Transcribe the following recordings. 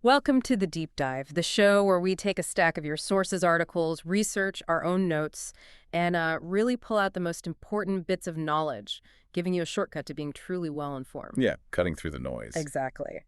Welcome to the Deep Dive, the show where we take a stack of your sources, articles, research, our own notes, and really pull out the most important bits of knowledge, giving you a shortcut to being truly well-informed. Yeah, cutting through the noise. Exactly.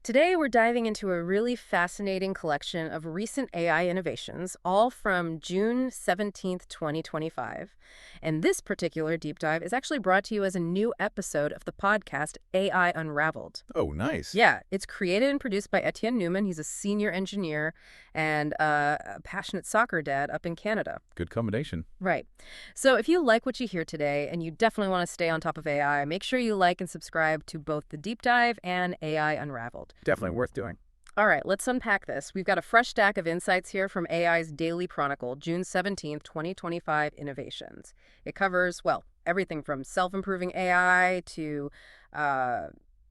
Today, we're diving into a really fascinating collection of recent AI innovations, all from June 17th, 2025. And this particular deep dive is actually brought to you as a new episode of the podcast AI Unraveled. Oh, nice. Yeah, it's created and produced by Etienne Newman. He's a senior engineer and a passionate soccer dad up in Canada. Good combination. Right. So if you like what you hear today and you definitely want to stay on top of AI, make sure you like and subscribe to both the Deep Dive and AI Unraveled. Definitely worth doing. All right, let's unpack this. We've got a fresh stack of insights here from AI's Daily Chronicle, June 17th, 2025 innovations. It covers, well, everything from self-improving AI to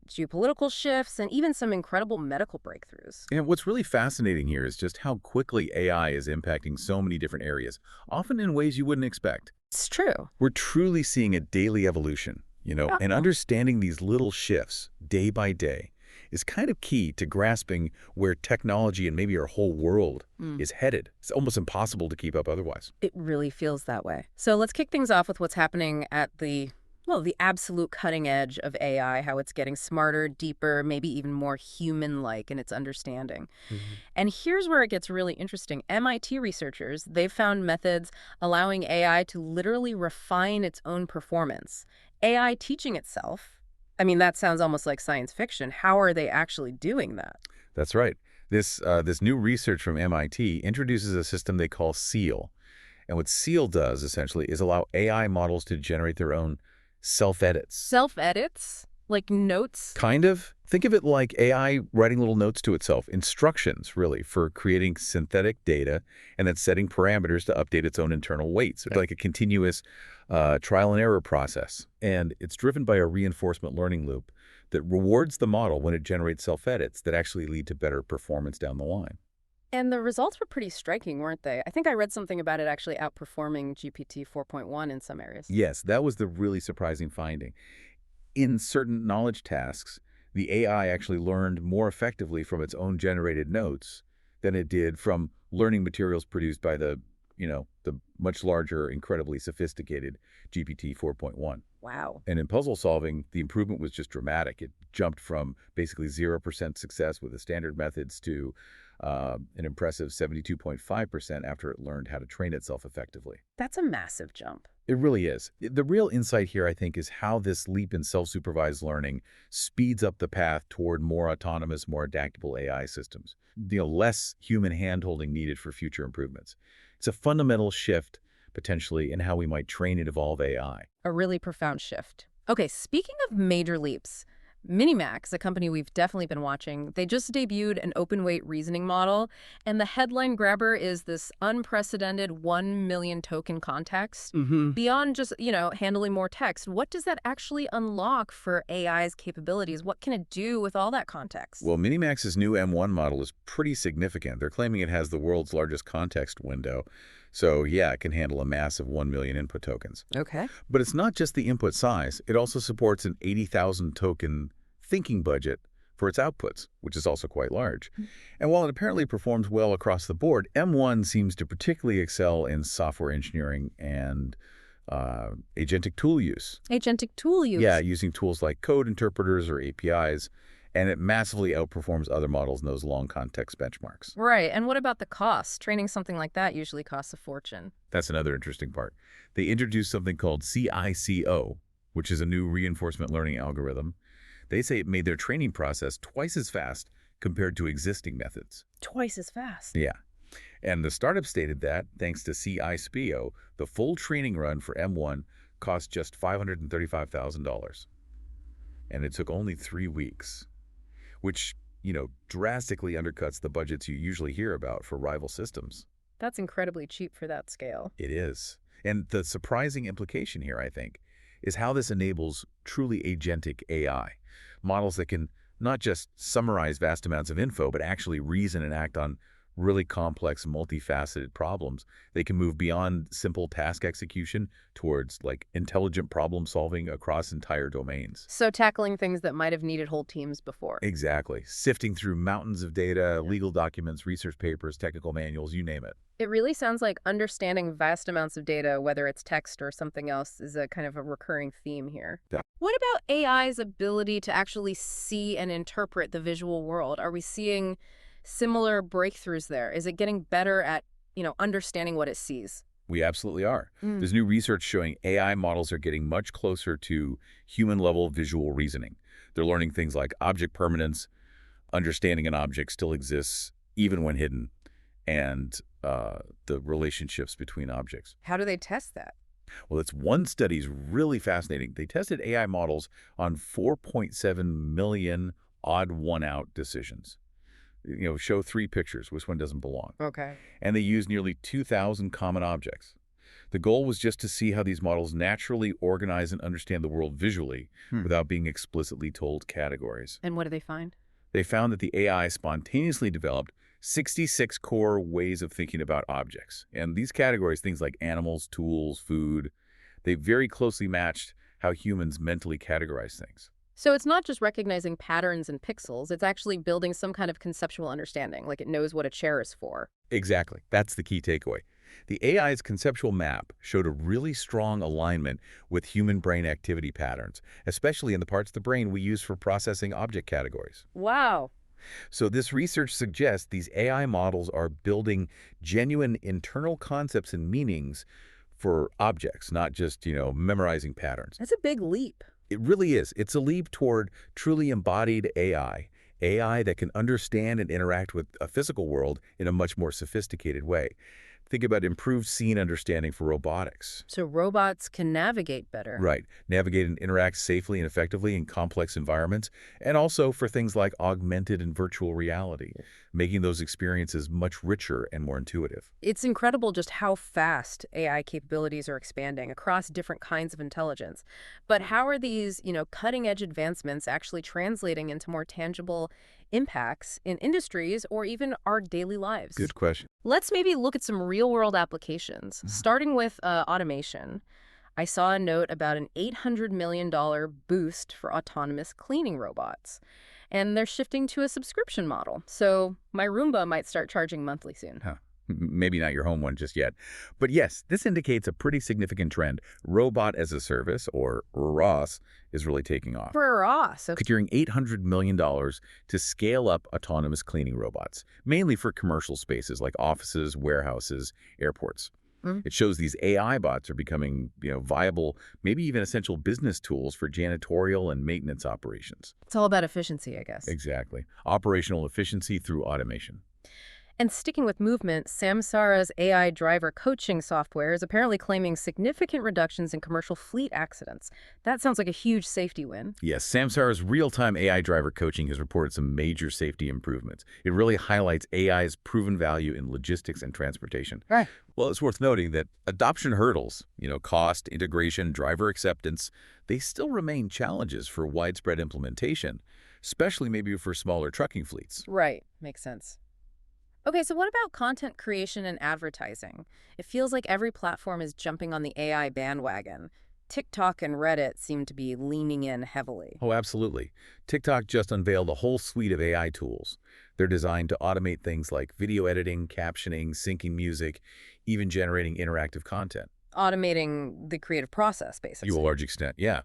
geopolitical shifts and even some incredible medical breakthroughs. And what's really fascinating here is just how quickly AI is impacting so many different areas, often in ways you wouldn't expect. It's true. We're truly seeing a daily evolution, and understanding these little shifts day by day is kind of key to grasping where technology and maybe our whole world is headed. It's almost impossible to keep up otherwise. It really feels that way. So let's kick things off with what's happening at the absolute cutting edge of AI, how it's getting smarter, deeper, maybe even more human-like in its understanding. And here's where it gets really interesting. MIT researchers, they've found methods allowing AI to literally refine its own performance. AI teaching itself. I mean, that sounds almost like science fiction. How are they actually doing that? That's right. This new research from MIT introduces a system they call SEAL. And what SEAL does, essentially, is allow AI models to generate their own self-edits. Self-edits? Like notes? Kind of. Think of it like AI writing little notes to itself, instructions, really, for creating synthetic data and then setting parameters to update its own internal weights. It's like a continuous trial and error process. And it's driven by a reinforcement learning loop that rewards the model when it generates self-edits that actually lead to better performance down the line. And the results were pretty striking, weren't they? I think I read something about it actually outperforming GPT 4.1 in some areas. Yes, that was the really surprising finding. In certain knowledge tasks, the AI actually learned more effectively from its own generated notes than it did from learning materials produced by the much larger, incredibly sophisticated GPT 4.1. Wow. And in puzzle solving, the improvement was just dramatic. It jumped from basically 0% success with the standard methods to an impressive 72.5% after it learned how to train itself effectively. That's a massive jump. It really is. The real insight here, I think, is how this leap in self-supervised learning speeds up the path toward more autonomous, more adaptable AI systems. Less human hand-holding needed for future improvements. It's a fundamental shift, potentially, in how we might train and evolve AI. A really profound shift. Okay, speaking of major leaps, MiniMax, a company we've definitely been watching, they just debuted an open-weight reasoning model, and the headline grabber is this unprecedented 1 million token context. Beyond just, handling more text, what does that actually unlock for AI's capabilities? What can it do with all that context? Well, MiniMax's new M1 model is pretty significant. They're claiming it has the world's largest context window. So, yeah, it can handle a massive 1 million input tokens. Okay. But it's not just the input size. It also supports an 80,000 token thinking budget for its outputs, which is also quite large. And while it apparently performs well across the board, M1 seems to particularly excel in software engineering and agentic tool use. Agentic tool use? Yeah, using tools like code interpreters or APIs. And it massively outperforms other models in those long context benchmarks. Right. And what about the cost? Training something like that usually costs a fortune. That's another interesting part. They introduced something called CICO, which is a new reinforcement learning algorithm. They say it made their training process twice as fast compared to existing methods. Twice as fast? Yeah. And the startup stated that, thanks to CICO, the full training run for M1 cost just $535,000. And it took only 3 weeks. Which, drastically undercuts the budgets you usually hear about for rival systems. That's incredibly cheap for that scale. It is. And the surprising implication here, I think, is how this enables truly agentic AI. Models that can not just summarize vast amounts of info, but actually reason and act on really complex, multifaceted problems. They can move beyond simple task execution towards like intelligent problem solving across entire domains. So tackling things that might have needed whole teams before. Exactly. Sifting through mountains of data, Yeah. legal documents, research papers, technical manuals, you name it. It really sounds like understanding vast amounts of data, whether it's text or something else, is a kind of a recurring theme here. Yeah. What about AI's ability to actually see and interpret the visual world? Are we seeing similar breakthroughs there? Is it getting better at, understanding what it sees? We absolutely are. Mm. There's new research showing AI models are getting much closer to human-level visual reasoning. They're learning things like object permanence, understanding an object still exists even when hidden, and the relationships between objects. How do they test that? Well, it's one study's really fascinating. They tested AI models on 4.7 million odd one-out decisions. Show 3 pictures, which one doesn't belong. Okay. And they used nearly 2,000 common objects. The goal was just to see how these models naturally organize and understand the world visually without being explicitly told categories. And what do they find? They found that the AI spontaneously developed 66 core ways of thinking about objects. And these categories, things like animals, tools, food, they very closely matched how humans mentally categorize things. So it's not just recognizing patterns and pixels, it's actually building some kind of conceptual understanding, like it knows what a chair is for. Exactly. That's the key takeaway. The AI's conceptual map showed a really strong alignment with human brain activity patterns, especially in the parts of the brain we use for processing object categories. Wow. So this research suggests these AI models are building genuine internal concepts and meanings for objects, not just, memorizing patterns. That's a big leap. It really is. It's a leap toward truly embodied AI that can understand and interact with a physical world in a much more sophisticated way. Think about improved scene understanding for robotics. So robots can navigate better. Right. Navigate and interact safely and effectively in complex environments, and also for things like augmented and virtual reality, making those experiences much richer and more intuitive. It's incredible just how fast AI capabilities are expanding across different kinds of intelligence. But how are these, cutting-edge advancements actually translating into more tangible impacts in industries or even our daily lives? Good question. Let's maybe look at some real-world applications, starting with automation. I saw a note about an $800 million boost for autonomous cleaning robots. And they're shifting to a subscription model. So my Roomba might start charging monthly soon. Huh. Maybe not your home one just yet. But yes, this indicates a pretty significant trend. Robot as a service, or ROS, is really taking off. For ROS. Okay. Securing $800 million to scale up autonomous cleaning robots, mainly for commercial spaces like offices, warehouses, airports. It shows these AI bots are becoming, viable, maybe even essential business tools for janitorial and maintenance operations. It's all about efficiency, I guess. Exactly. Operational efficiency through automation. And sticking with movement, Samsara's AI driver coaching software is apparently claiming significant reductions in commercial fleet accidents. That sounds like a huge safety win. Yes, Samsara's real-time AI driver coaching has reported some major safety improvements. It really highlights AI's proven value in logistics and transportation. Right. Well, it's worth noting that adoption hurdles, cost, integration, driver acceptance, they still remain challenges for widespread implementation, especially maybe for smaller trucking fleets. Right. Makes sense. Okay, so what about content creation and advertising? It feels like every platform is jumping on the AI bandwagon. TikTok and Reddit seem to be leaning in heavily. Oh, absolutely. TikTok just unveiled a whole suite of AI tools. They're designed to automate things like video editing, captioning, syncing music, even generating interactive content. Automating the creative process, basically. To a large extent, yeah.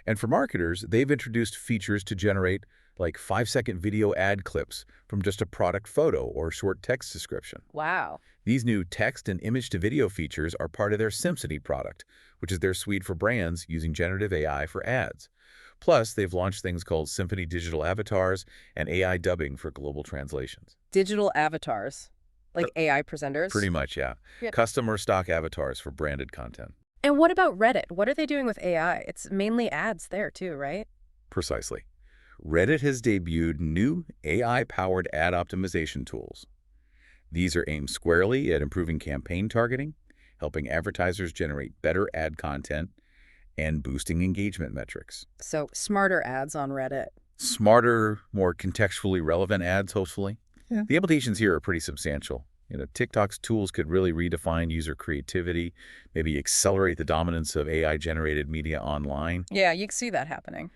And for marketers, they've introduced features to generate like 5-second video ad clips from just a product photo or short text description. Wow. These new text and image-to-video features are part of their Symphony product, which is their suite for brands using generative AI for ads. Plus, they've launched things called Symphony Digital Avatars and AI dubbing for global translations. Digital avatars, like AI presenters? Pretty much, yeah. Yep. Custom or stock avatars for branded content. And what about Reddit? What are they doing with AI? It's mainly ads there too, right? Precisely. Reddit has debuted new AI-powered ad optimization tools. These are aimed squarely at improving campaign targeting, helping advertisers generate better ad content, and boosting engagement metrics. So smarter ads on Reddit. Smarter, more contextually relevant ads, hopefully. Yeah. The implications here are pretty substantial. TikTok's tools could really redefine user creativity, maybe accelerate the dominance of AI-generated media online. Yeah, you can see that happening.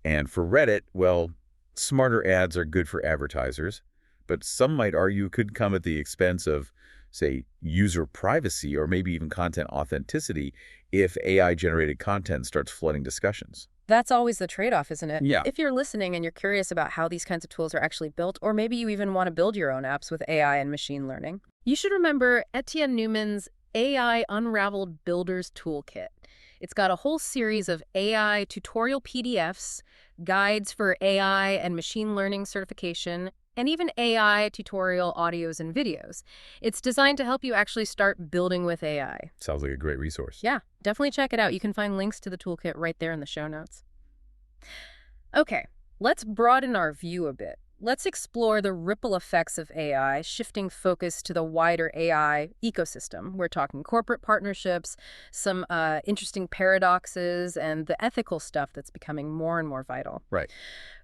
And for Reddit, well, smarter ads are good for advertisers, but some might argue could come at the expense of, say, user privacy or maybe even content authenticity if AI-generated content starts flooding discussions. That's always the trade-off, isn't it? Yeah. If you're listening and you're curious about how these kinds of tools are actually built, or maybe you even want to build your own apps with AI and machine learning, you should remember Etienne Newman's AI Unraveled Builder's Toolkit. It's got a whole series of AI tutorial PDFs, guides for AI and machine learning certification, and even AI tutorial audios and videos. It's designed to help you actually start building with AI. Sounds like a great resource. Yeah, definitely check it out. You can find links to the toolkit right there in the show notes. Okay, let's broaden our view a bit. Let's explore the ripple effects of AI, shifting focus to the wider AI ecosystem. We're talking corporate partnerships, some interesting paradoxes, and the ethical stuff that's becoming more and more vital. Right.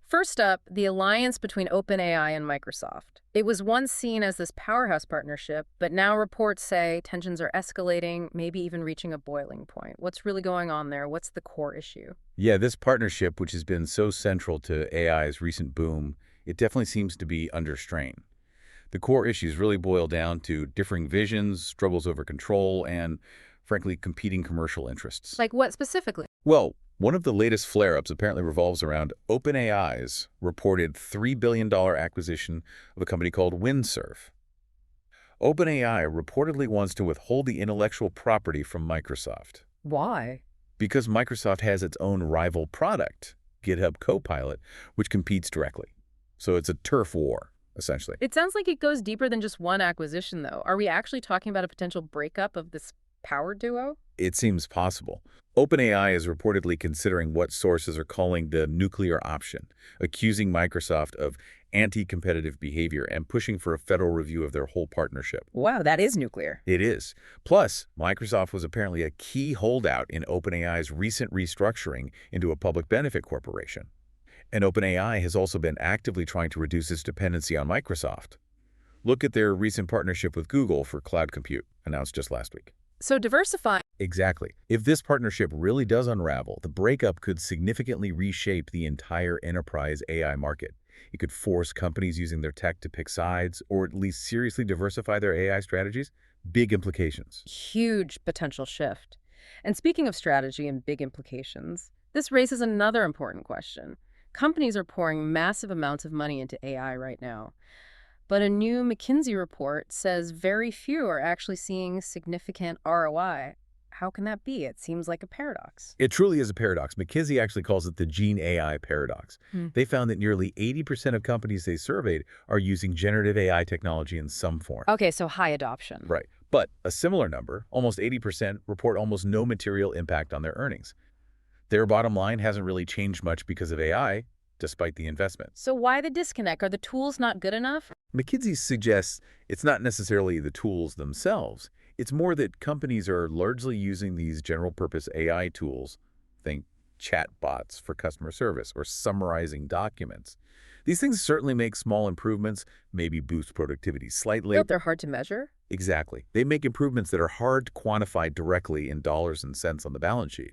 First up, the alliance between OpenAI and Microsoft. It was once seen as this powerhouse partnership, but now reports say tensions are escalating, maybe even reaching a boiling point. What's really going on there? What's the core issue? Yeah, this partnership, which has been so central to AI's recent boom, it definitely seems to be under strain. The core issues really boil down to differing visions, struggles over control, and, frankly, competing commercial interests. Like what specifically? Well, one of the latest flare-ups apparently revolves around OpenAI's reported $3 billion acquisition of a company called Windsurf. OpenAI reportedly wants to withhold the intellectual property from Microsoft. Why? Because Microsoft has its own rival product, GitHub Copilot, which competes directly. So it's a turf war, essentially. It sounds like it goes deeper than just one acquisition, though. Are we actually talking about a potential breakup of this power duo? It seems possible. OpenAI is reportedly considering what sources are calling the nuclear option, accusing Microsoft of anti-competitive behavior and pushing for a federal review of their whole partnership. Wow, that is nuclear. It is. Plus, Microsoft was apparently a key holdout in OpenAI's recent restructuring into a public benefit corporation. And OpenAI has also been actively trying to reduce its dependency on Microsoft. Look at their recent partnership with Google for cloud compute, announced just last week. So diversifying. Exactly. If this partnership really does unravel, the breakup could significantly reshape the entire enterprise AI market. It could force companies using their tech to pick sides, or at least seriously diversify their AI strategies. Big implications. Huge potential shift. And speaking of strategy and big implications, this raises another important question. Companies are pouring massive amounts of money into AI right now. But a new McKinsey report says very few are actually seeing significant ROI. How can that be? It seems like a paradox. It truly is a paradox. McKinsey actually calls it the Gene AI paradox. They found that nearly 80% of companies they surveyed are using generative AI technology in some form. Okay, so high adoption. Right. But a similar number, almost 80%, report almost no material impact on their earnings. Their bottom line hasn't really changed much because of AI, despite the investment. So why the disconnect? Are the tools not good enough? McKinsey suggests it's not necessarily the tools themselves. It's more that companies are largely using these general-purpose AI tools, think chatbots for customer service or summarizing documents. These things certainly make small improvements, maybe boost productivity slightly. But they're hard to measure? Exactly. They make improvements that are hard to quantify directly in dollars and cents on the balance sheet.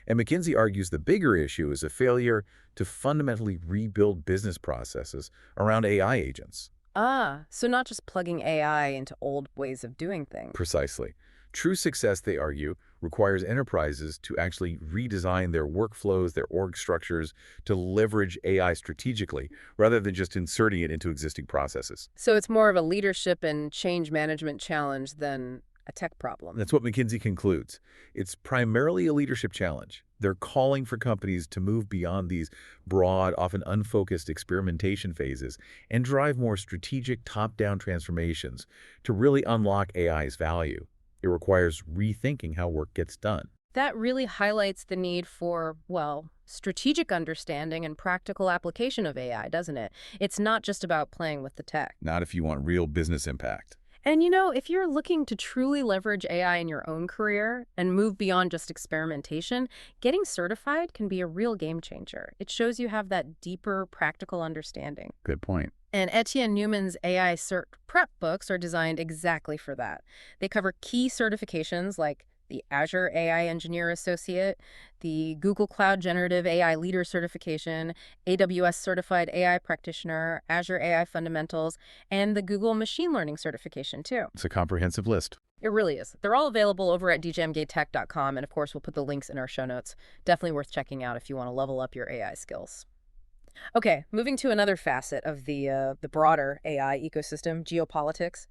And McKinsey argues the bigger issue is a failure to fundamentally rebuild business processes around AI agents. So not just plugging AI into old ways of doing things. Precisely. True success, they argue, requires enterprises to actually redesign their workflows, their org structures, to leverage AI strategically, rather than just inserting it into existing processes. So it's more of a leadership and change management challenge than a tech problem. That's what McKinsey concludes. It's primarily a leadership challenge. They're calling for companies to move beyond these broad, often unfocused experimentation phases and drive more strategic top-down transformations to really unlock AI's value. It requires rethinking how work gets done. That really highlights the need for, well, strategic understanding and practical application of AI, doesn't it? It's not just about playing with the tech. Not if you want real business impact. And you know, if you're looking to truly leverage AI in your own career and move beyond just experimentation, getting certified can be a real game changer. It shows you have that deeper practical understanding. Good point. And Etienne Newman's AI Cert Prep books are designed exactly for that. They cover key certifications like the Azure AI Engineer Associate, the Google Cloud Generative AI Leader Certification, AWS Certified AI Practitioner, Azure AI Fundamentals, and the Google Machine Learning Certification, too. It's a comprehensive list. It really is. They're all available over at djmgatech.com, and of course, we'll put the links in our show notes. Definitely worth checking out if you want to level up your AI skills. Okay, moving to another facet of the broader AI ecosystem, geopolitics.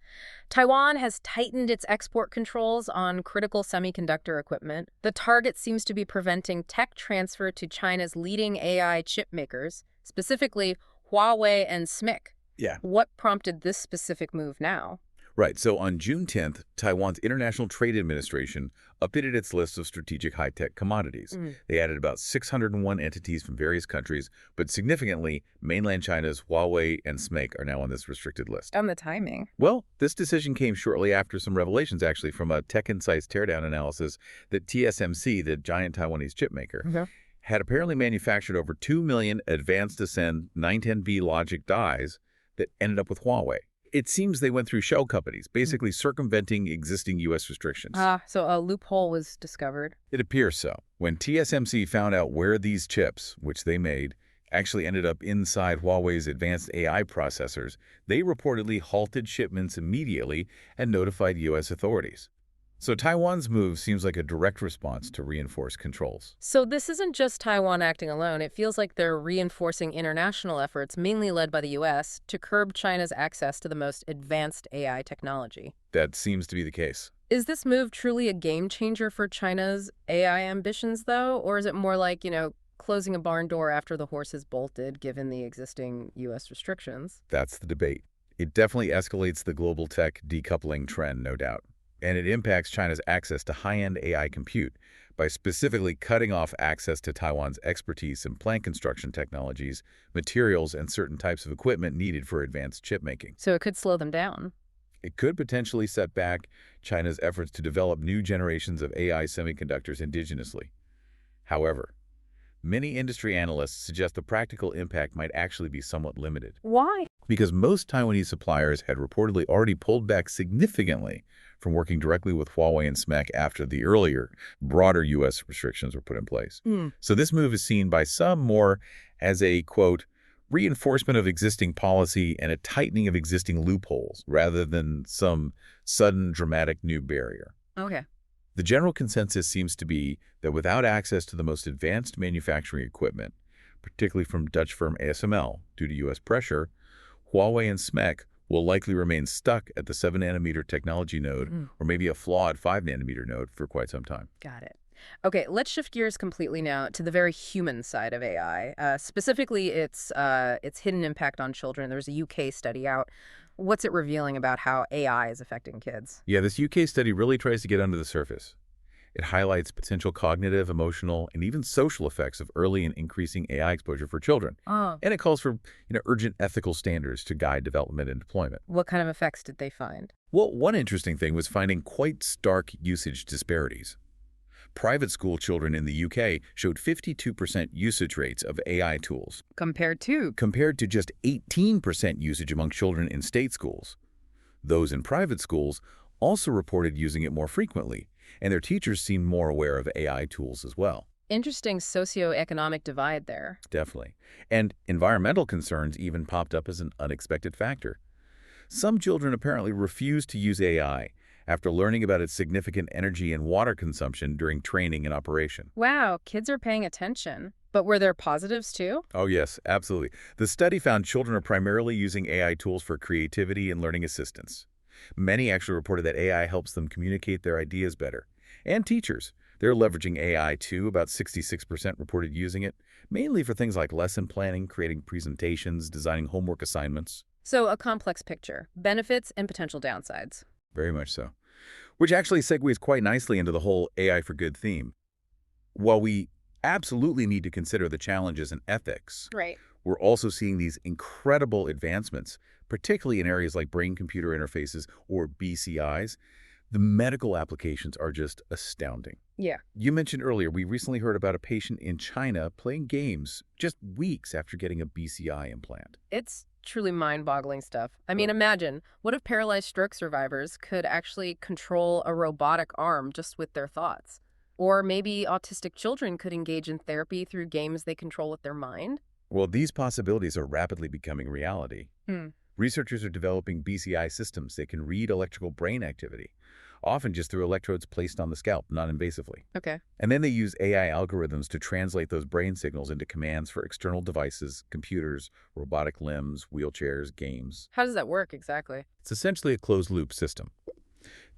Taiwan has tightened its export controls on critical semiconductor equipment. The target seems to be preventing tech transfer to China's leading AI chip makers, specifically Huawei and SMIC. Yeah. What prompted this specific move now? Right. So on June 10th, Taiwan's International Trade Administration updated its list of strategic high-tech commodities. They added about 601 entities from various countries, but significantly, mainland China's Huawei and SMIC are now on this restricted list. On the timing. Well, this decision came shortly after some revelations, actually, from a Tech Insights teardown analysis that TSMC, the giant Taiwanese chip maker, had apparently manufactured over 2 million advanced Ascend 910V logic dies that ended up with Huawei. It seems they went through shell companies, basically circumventing existing U.S. restrictions. So a loophole was discovered. It appears so. When TSMC found out where these chips, which they made, actually ended up inside Huawei's advanced AI processors, they reportedly halted shipments immediately and notified U.S. authorities. So Taiwan's move seems like a direct response to reinforced controls. So this isn't just Taiwan acting alone. It feels like they're reinforcing international efforts, mainly led by the U.S., to curb China's access to the most advanced AI technology. That seems to be the case. Is this move truly a game changer for China's AI ambitions, though? Or is it more like, closing a barn door after the horse is bolted, given the existing U.S. restrictions? That's the debate. It definitely escalates the global tech decoupling trend, no doubt. And it impacts China's access to high-end AI compute by specifically cutting off access to Taiwan's expertise in plant construction technologies, materials, and certain types of equipment needed for advanced chip making. So it could slow them down. It could potentially set back China's efforts to develop new generations of AI semiconductors indigenously. However, many industry analysts suggest the practical impact might actually be somewhat limited. Why? Because most Taiwanese suppliers had reportedly already pulled back significantly from working directly with Huawei and SMIC after the earlier, broader U.S. restrictions were put in place. So this move is seen by some more as a, quote, reinforcement of existing policy and a tightening of existing loopholes, rather than some sudden, dramatic new barrier. Okay. The general consensus seems to be that without access to the most advanced manufacturing equipment, particularly from Dutch firm ASML, due to U.S. pressure, Huawei and SMIC will likely remain stuck at the 7-nanometer technology node or maybe a flawed 5-nanometer node for quite some time. Got it. Okay, let's shift gears completely now to the very human side of AI, specifically its hidden impact on children. There's a UK study out. What's it revealing about how AI is affecting kids? Yeah, this UK study really tries to get under the surface. It highlights potential cognitive, emotional, and even social effects of early and increasing AI exposure for children. And it calls for urgent ethical standards to guide development and deployment. What kind of effects did they find? Well, one interesting thing was finding quite stark usage disparities. Private school children in the UK showed 52% usage rates of AI tools. Compared to just 18% usage among children in state schools. Those in private schools also reported using it more frequently, and their teachers seemed more aware of AI tools as well. Interesting socioeconomic divide there. Definitely. And environmental concerns even popped up as an unexpected factor. Some children apparently refused to use AI after learning about its significant energy and water consumption during training and operation. Wow, kids are paying attention. But were there positives too? Oh yes, absolutely. The study found children are primarily using AI tools for creativity and learning assistance. Many actually reported that AI helps them communicate their ideas better. And teachers, they're leveraging AI too. About 66% reported using it, mainly for things like lesson planning, creating presentations, designing homework assignments. So a complex picture, benefits and potential downsides. Very much so. Which actually segues quite nicely into the whole AI for good theme. While we absolutely need to consider the challenges and ethics, Right. we're also seeing these incredible advancements, particularly in areas like brain-computer interfaces or BCIs, The medical applications are just astounding. Yeah. You mentioned earlier, we recently heard about a patient in China playing games just weeks after getting a BCI implant. It's truly mind-boggling stuff. I mean, imagine, what if paralyzed stroke survivors could actually control a robotic arm just with their thoughts? Or maybe autistic children could engage in therapy through games they control with their mind? Well, these possibilities are rapidly becoming reality. Hmm. Researchers are developing BCI systems that can read electrical brain activity, often just through electrodes placed on the scalp, non-invasively. Okay. And then they use AI algorithms to translate those brain signals into commands for external devices, computers, robotic limbs, wheelchairs, games. How does that work exactly? It's essentially a closed-loop system.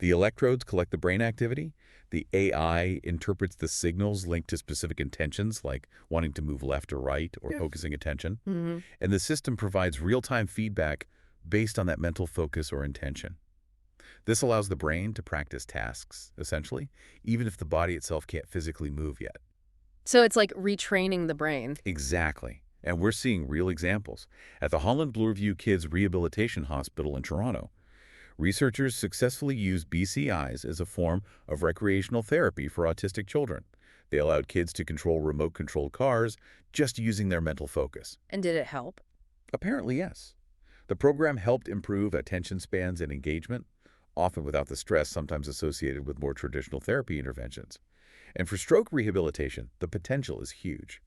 The electrodes collect the brain activity. The AI interprets the signals linked to specific intentions, like wanting to move left or right or focusing attention. Mm-hmm. And the system provides real-time feedback based on that mental focus or intention. This allows the brain to practice tasks, essentially, even if the body itself can't physically move yet. So it's like retraining the brain. Exactly. And we're seeing real examples. At the Holland Bloorview Kids Rehabilitation Hospital in Toronto, researchers successfully used BCIs as a form of recreational therapy for autistic children. They allowed kids to control remote-controlled cars just using their mental focus. And did it help? Apparently, yes. The program helped improve attention spans and engagement, often without the stress sometimes associated with more traditional therapy interventions. And for stroke rehabilitation, the potential is huge.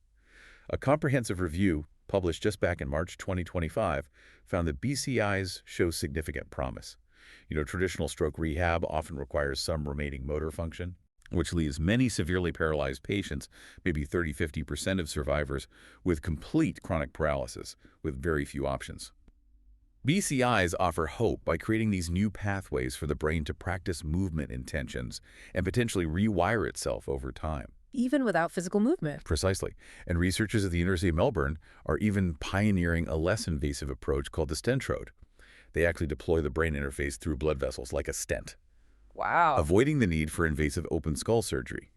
A comprehensive review published just back in March 2025 found that BCIs show significant promise. Traditional stroke rehab often requires some remaining motor function, which leaves many severely paralyzed patients, maybe 30–50% of survivors, with complete chronic paralysis, with very few options. BCIs offer hope by creating these new pathways for the brain to practice movement intentions and potentially rewire itself over time. Even without physical movement. Precisely. And researchers at the University of Melbourne are even pioneering a less invasive approach called the stentrode. They actually deploy the brain interface through blood vessels like a stent, Wow. avoiding the need for invasive open skull surgery.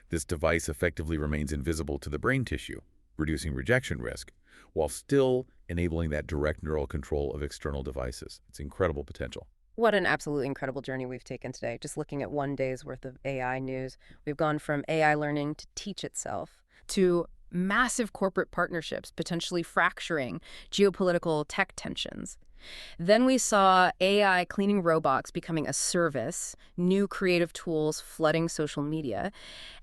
This device effectively remains invisible to the brain tissue, reducing rejection risk, while still enabling that direct neural control of external devices. It's incredible potential. What an absolutely incredible journey we've taken today. Just looking at one day's worth of AI news, we've gone from AI learning to teach itself to massive corporate partnerships, potentially fracturing geopolitical tech tensions. Then we saw AI cleaning robots becoming a service, new creative tools flooding social media,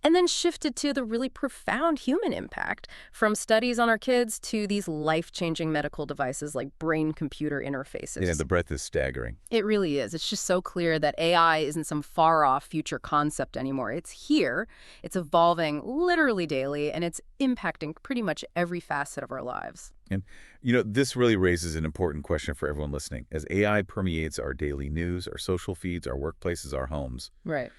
and then shifted to the really profound human impact, from studies on our kids to these life-changing medical devices like brain-computer interfaces. Yeah, the breadth is staggering. It really is. It's just so clear that AI isn't some far-off future concept anymore. It's here, it's evolving literally daily, and it's impacting pretty much every facet of our lives. And, this really raises an important question for everyone listening. As AI permeates our daily news, our social feeds, our workplaces, our homes, Right.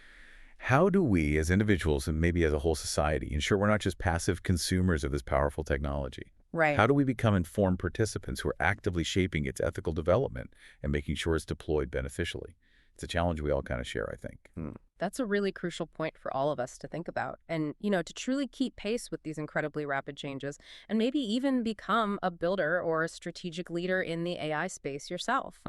how do we as individuals and maybe as a whole society ensure we're not just passive consumers of this powerful technology? Right. How do we become informed participants who are actively shaping its ethical development and making sure it's deployed beneficially? It's a challenge we all kind of share, I think. That's a really crucial point for all of us to think about. And, to truly keep pace with these incredibly rapid changes and maybe even become a builder or a strategic leader in the AI space yourself.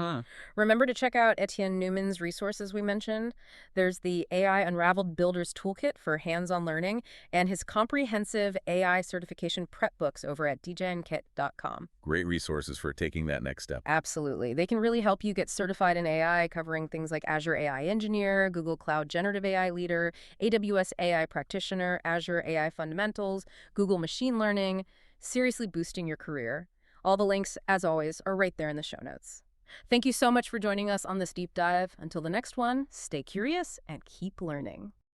Remember to check out Etienne Newman's resources we mentioned. There's the AI Unraveled Builder's Toolkit for hands-on learning and his comprehensive AI certification prep books over at djnkit.com. Great resources for taking that next step. Absolutely. They can really help you get certified in AI, covering things like Azure AI Engineer, Google Cloud Generative AI Leader, AWS AI Practitioner, Azure AI Fundamentals, Google Machine Learning, seriously boosting your career. All the links, as always, are right there in the show notes. Thank you so much for joining us on this deep dive. Until the next one, stay curious and keep learning.